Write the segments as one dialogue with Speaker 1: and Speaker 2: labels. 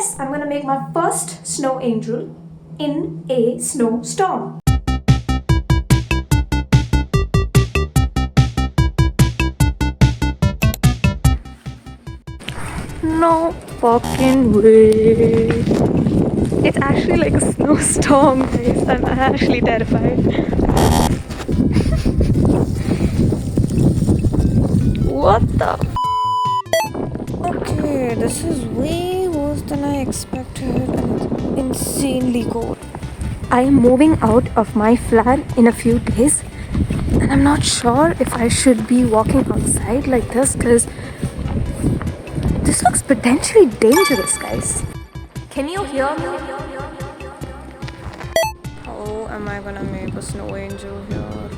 Speaker 1: Yes, I'm gonna make my first snow angel in a snowstorm. No fucking way. It's actually like a snowstorm, guys. I'm actually terrified. What the? Okay, this is way worse than I expected and it's insanely cold. I am moving out of my flat in a few days and I'm not sure if I should be walking outside like this because this looks potentially dangerous, guys. Can you hear me? How am I gonna make a snow angel here?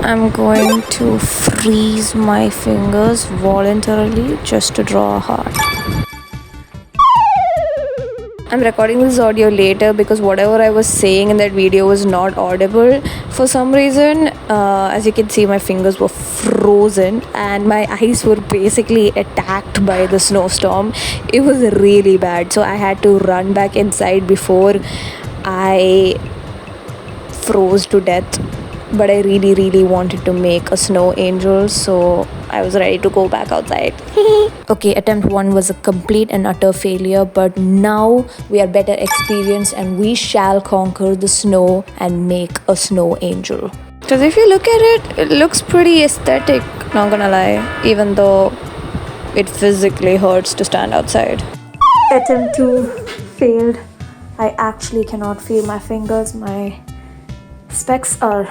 Speaker 1: I'm going to freeze my fingers voluntarily just to draw a heart. I'm recording this audio later because whatever I was saying in that video was not audible. For some reason, as you can see, my fingers were frozen and my eyes were basically attacked by the snowstorm. It was really bad, so I had to run back inside before I froze to death. But I really wanted to make a snow angel, so I was ready to go back outside. Okay, attempt 1 was a complete and utter failure, but now we are better experienced and we shall conquer the snow and make a snow angel. Because if you look at it, it looks pretty aesthetic, not gonna lie, even though it physically hurts to stand outside. Attempt 2 failed. I actually cannot feel my fingers. My specs are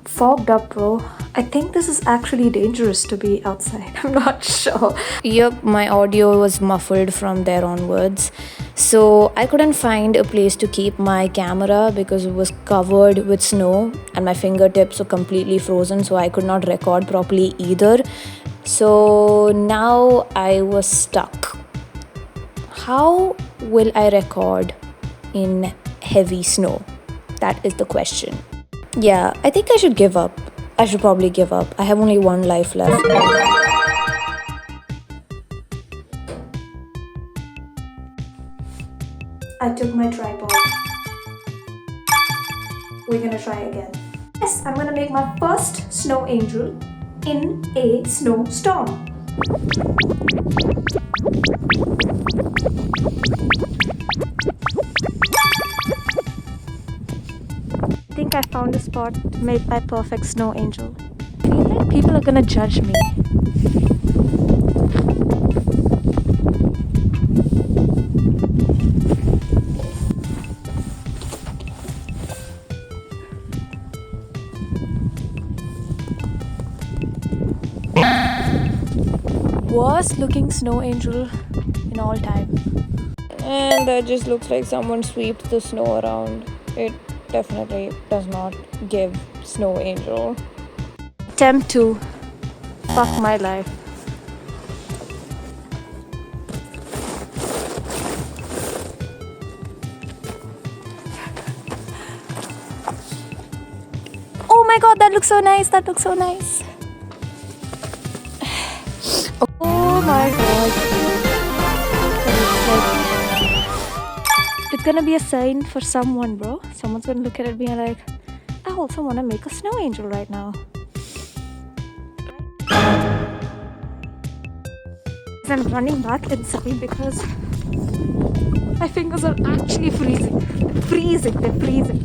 Speaker 1: fogged up, bro. I think this is actually dangerous to be outside. I'm not sure. Yep, my audio was muffled from there onwards. So I couldn't find a place to keep my camera because it was covered with snow and my fingertips were completely frozen, so I could not record properly either. So now I was stuck. How will I record in heavy snow? That is the question. Yeah, I think I should give up. I should probably give up. I have only one life left. I took my tripod. We're gonna try again. Yes, I'm gonna make my first snow angel in a snowstorm. I think I found a spot to make my perfect snow angel. I feel like people are gonna judge me. Worst looking snow angel in all time. And that just looks like someone swept the snow around. It definitely does not give snow angel. Attempt 2. Fuck my life. Oh my god, that looks so nice. That looks so nice. Oh my god. It's gonna be a sign for someone, bro. Someone's gonna look at it and be like, I also wanna make a snow angel right now. I'm running back inside because my fingers are actually freezing. They're freezing.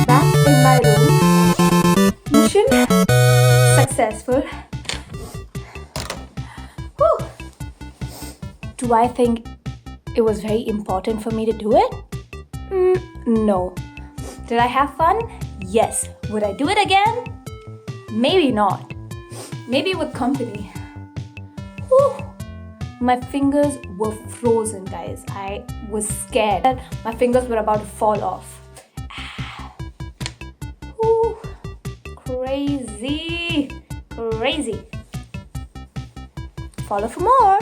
Speaker 1: Back in my room. Mission successful. Whew. Do I think it was very important for me to do it? No. Did I have fun? Yes. Would I do it again? Maybe not. Maybe with company. Whew. My fingers were frozen, guys. I was scared. My fingers were about to fall off. Whew. Crazy. Follow for more.